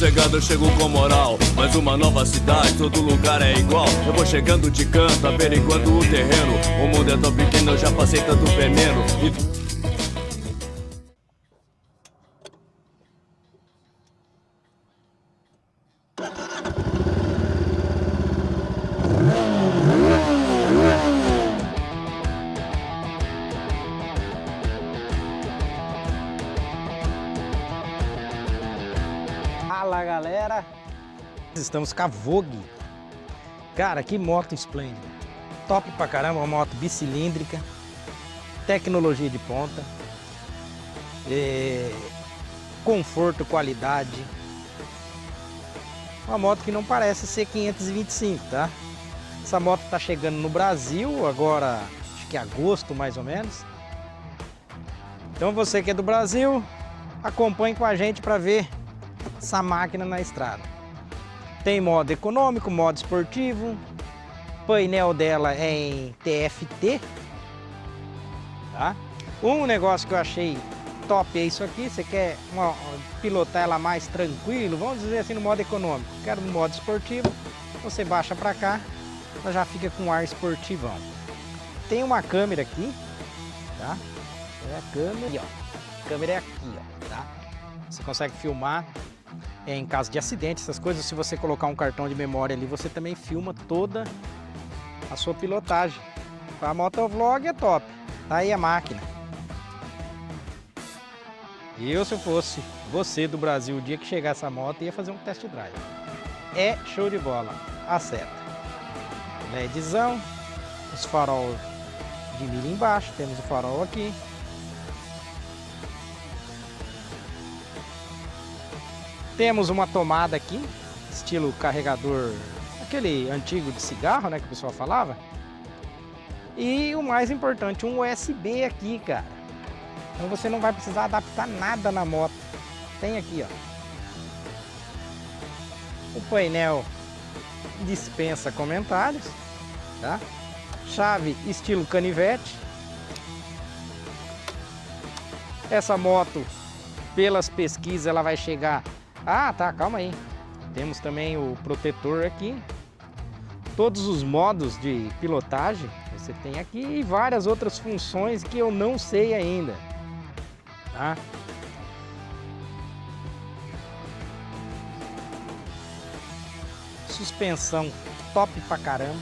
chegando, eu chego com moral. Mais uma nova cidade, todo lugar é igual. Eu vou chegando de canto, averiguando o terreno. O mundo é tão pequeno, eu já passei tanto veneno. Fala galera, estamos com a Vogue. Cara, que moto esplêndida, top pra caramba, uma moto bicilíndrica, tecnologia de ponta, conforto, qualidade. Uma moto que não parece ser 525, tá? Essa moto tá chegando no Brasil agora, acho que em agosto mais ou menos. Então você que é do Brasil, acompanhe com a gente para ver essa máquina na estrada. Tem modo econômico, modo esportivo, painel dela é em TFT, tá? Um negócio que eu achei top é isso aqui. Você quer pilotar ela mais tranquilo, vamos dizer assim, no modo econômico, quero no modo esportivo, você baixa para cá, ela já fica com ar esportivão. Tem uma câmera aqui, tá? É a câmera, e, ó, a câmera é aqui, ó, tá? Você consegue filmar em caso de acidente, essas coisas. Se você colocar um cartão de memória ali, você também filma toda a sua pilotagem. A motovlog é top. Tá aí a máquina. Eu, se eu fosse você do Brasil, o dia que chegar essa moto, ia fazer um test drive. É show de bola. Acerta. LEDzão, os farol de milha embaixo, temos o farol aqui. Temos uma tomada aqui, estilo carregador, aquele antigo de cigarro, né, que o pessoal falava. E o mais importante, um USB aqui, cara. Então você não vai precisar adaptar nada na moto. Tem aqui, ó. O painel dispensa comentários, tá? Chave estilo canivete. Essa moto, pelas pesquisas, ela vai chegar... Ah, tá, calma aí. Temos também o protetor aqui. Todos os modos de pilotagem você tem aqui e várias outras funções que eu não sei ainda, tá? Suspensão top pra caramba.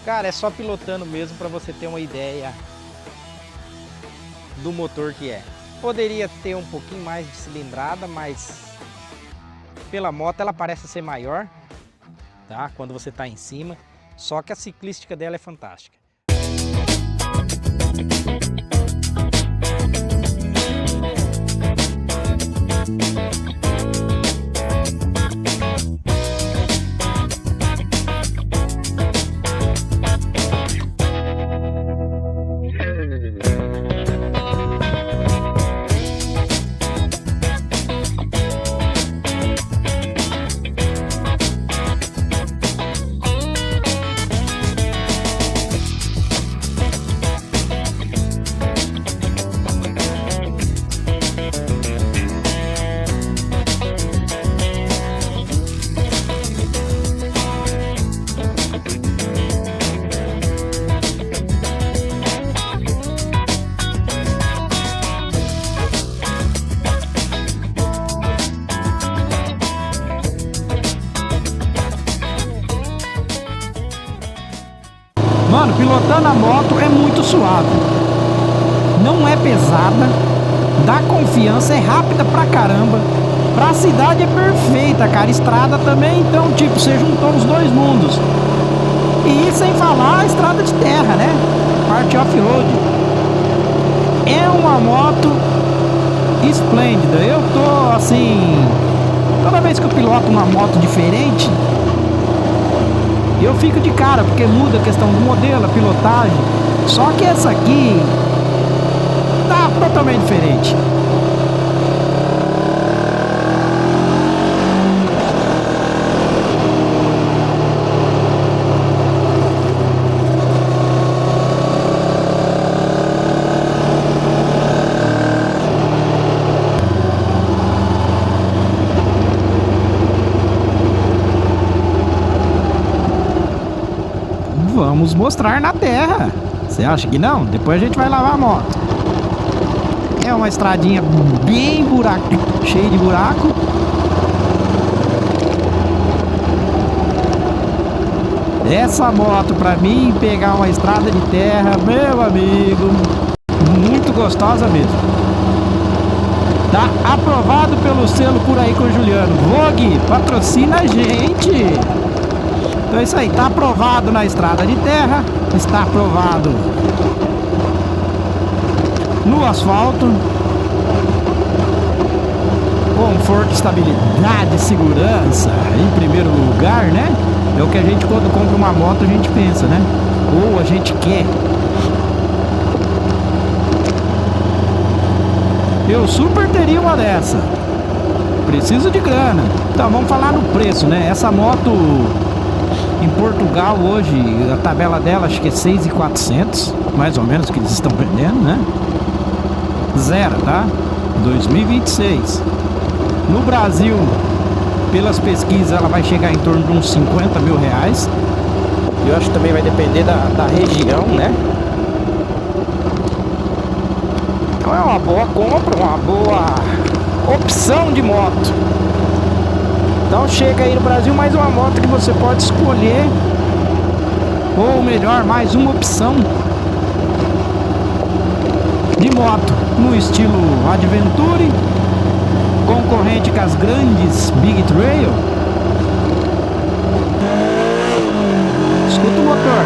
Cara, é só pilotando mesmo para você ter uma ideia do motor que é. Poderia ter um pouquinho mais de cilindrada, mas pela moto ela parece ser maior, tá? Quando você está em cima, só que a ciclística dela é fantástica. Mano, pilotando a moto é muito suave. Não é pesada, dá confiança, é rápida pra caramba. Pra cidade é perfeita, cara. Estrada também, então, tipo, você juntou os dois mundos. E sem falar a estrada de terra, né? Parte off-road. É uma moto esplêndida. Eu tô assim... Toda vez que eu piloto uma moto diferente, eu fico de cara, porque muda a questão do modelo, a pilotagem. Só que essa aqui tá totalmente diferente. vamos mostrar na terra. Você acha que não? Depois a gente vai lavar a moto. É uma estradinha bem buraco, cheia de buraco. Essa moto pra mim pegar uma estrada de terra, meu amigo, muito gostosa mesmo. Tá aprovado pelo selo Por Aí com Juliano. Vogue, patrocina a gente. Então é isso aí, tá aprovado na estrada de terra, está aprovado no asfalto. Conforto, estabilidade, segurança em primeiro lugar, né? É o que a gente, quando compra uma moto, a gente pensa, né? Ou a gente quer. Eu super teria uma dessa. Preciso de grana. Então vamos falar no preço, né? Essa moto em Portugal hoje, a tabela dela acho que é 6.400, mais ou menos, que eles estão vendendo, né? Zero, tá? 2026. No Brasil, pelas pesquisas, ela vai chegar em torno de uns 50 mil reais. Eu acho que também vai depender da região, né? Então é uma boa compra, uma boa opção de moto. Então chega aí no Brasil mais uma moto que você pode escolher. Ou melhor, mais uma opção de moto no estilo Adventure, concorrente com as grandes Big Trail. Escuta o motor.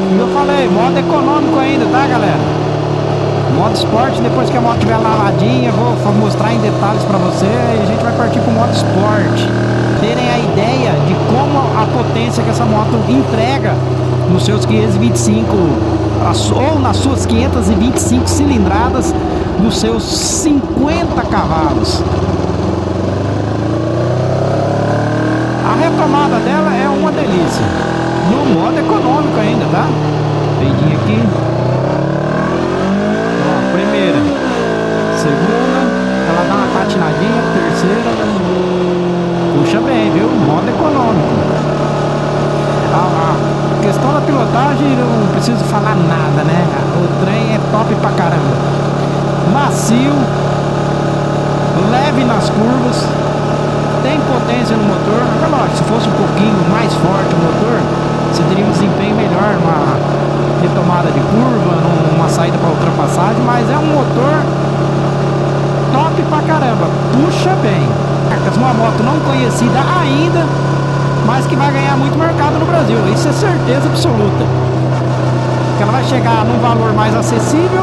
Como eu falei, modo econômico ainda, tá, galera? Modo esporte, depois que a moto estiver lavadinha, vou mostrar em detalhes pra você e a gente vai partir pro modo esporte. Terem a ideia de como a potência que essa moto entrega nos seus 525 ou nas suas 525 cilindradas, nos seus 50 cavalos. A retomada dela é uma delícia, no modo econômico ainda, tá? Peidinho aqui. Ó, primeira, segunda, ela dá uma patinadinha, terceira, puxa bem, viu? Modo econômico. A questão da pilotagem, não preciso falar nada, né? O trem é top pra caramba. Macio, leve nas curvas, tem potência no motor. É lógico, se fosse um pouquinho mais forte o motor, você teria um desempenho melhor numa retomada de curva, numa saída para ultrapassagem, mas é um motor top pra caramba, puxa bem. Uma moto não conhecida ainda, mas que vai ganhar muito mercado no Brasil, isso é certeza absoluta. Que ela vai chegar num valor mais acessível.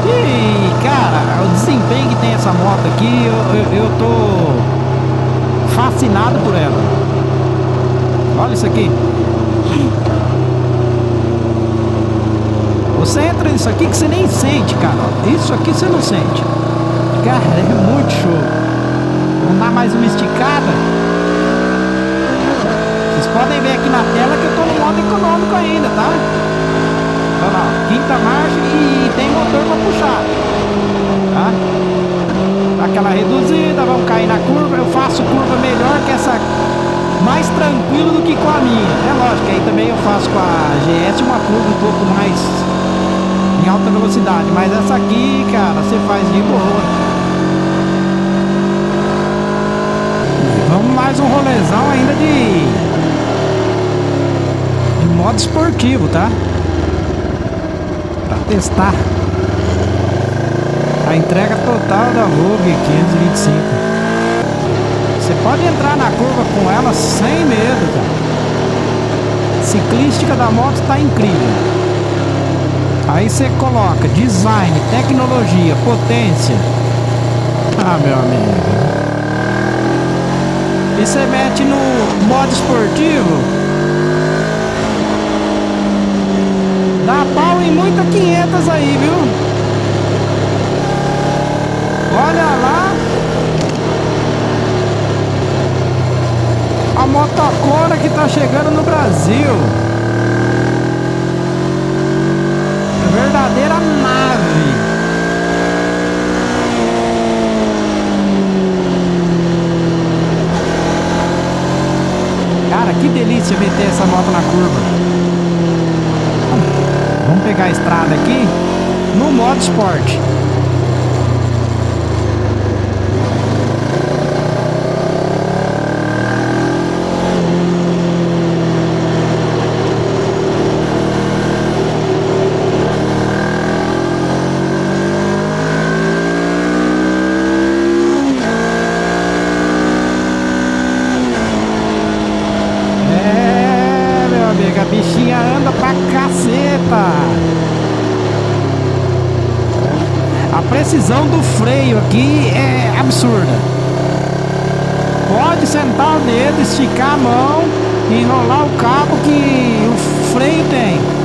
E cara, o desempenho que tem essa moto aqui, eu tô fascinado por ela. Olha isso aqui. Você entra nisso aqui que você nem sente, cara. Isso aqui você não sente. Cara, é muito show. Vamos dar mais uma esticada. Vocês podem ver aqui na tela que eu tô no modo econômico ainda, tá? Olha lá, quinta marcha e tem motor pra puxar, tá? Aquela reduzida, vamos cair na curva. Eu faço curva melhor que essa, mais tranquilo do que com a minha. É lógico, aí também eu faço com a GS uma curva um pouco mais em alta velocidade, mas essa aqui, cara, você faz de boa. Vamos mais um rolezão ainda de modo esportivo, tá? Pra testar a entrega total da Vogue 525. Você pode entrar na curva com ela sem medo, cara. Ciclística da moto tá incrível. Aí você coloca design, tecnologia, potência. Ah, meu amigo. E você mete no modo esportivo, dá pau em muita 500 aí, viu? Olha lá a motocona que tá chegando no Brasil. Verdadeira nave. difícil meter essa moto na curva. Vamos pegar a estrada aqui no modo esporte. A bichinha anda pra caceta. A precisão do freio aqui é absurda. Pode sentar o dedo, esticar a mão, enrolar o cabo que o freio tem.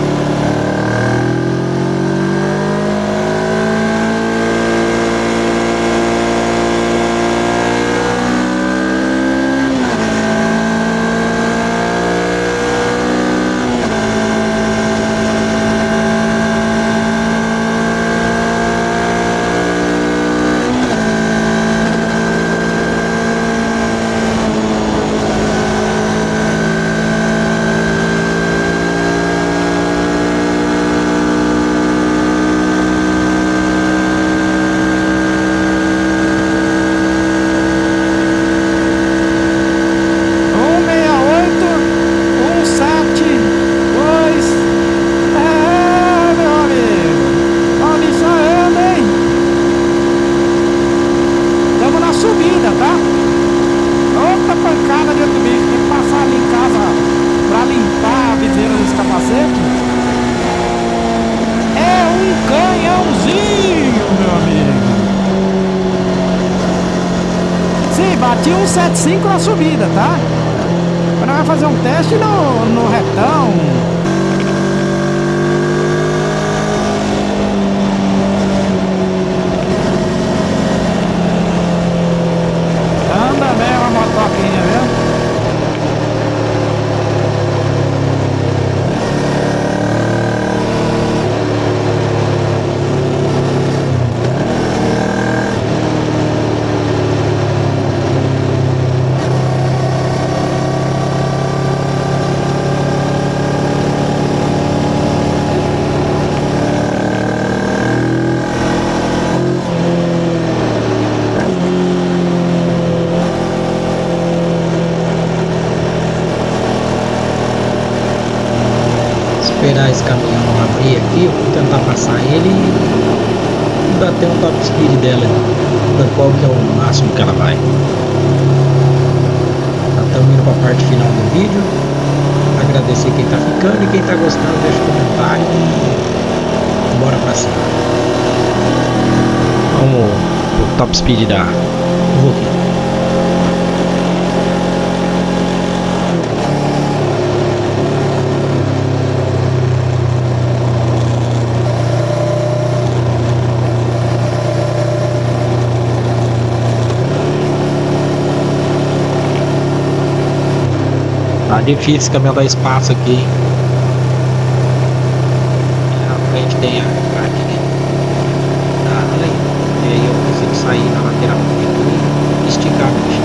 Bati 175 na subida, tá? Agora vai fazer um teste no retão. Anda bem uma motoquinha, viu? Esperar esse caminhão abrir aqui, eu vou tentar passar ele e bater um top speed dela, para qual que é o máximo que ela vai. Estamos indo para a parte final do vídeo. Agradecer quem está ficando e quem está gostando, deixa um comentário e bora para cima. Vamos o top speed da Vogue. Tá difícil caminhão dar espaço aqui, hein? Na frente tem a máquina. E aí eu consigo sair na lateral e esticar o bicho.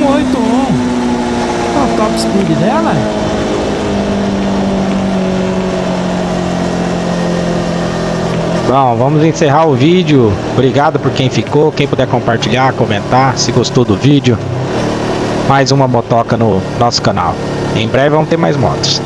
Qual o top speed dela? Bom, vamos encerrar o vídeo. Obrigado por quem ficou. Quem puder compartilhar, comentar, se gostou do vídeo. Mais uma motoca no nosso canal. Em breve vamos ter mais motos.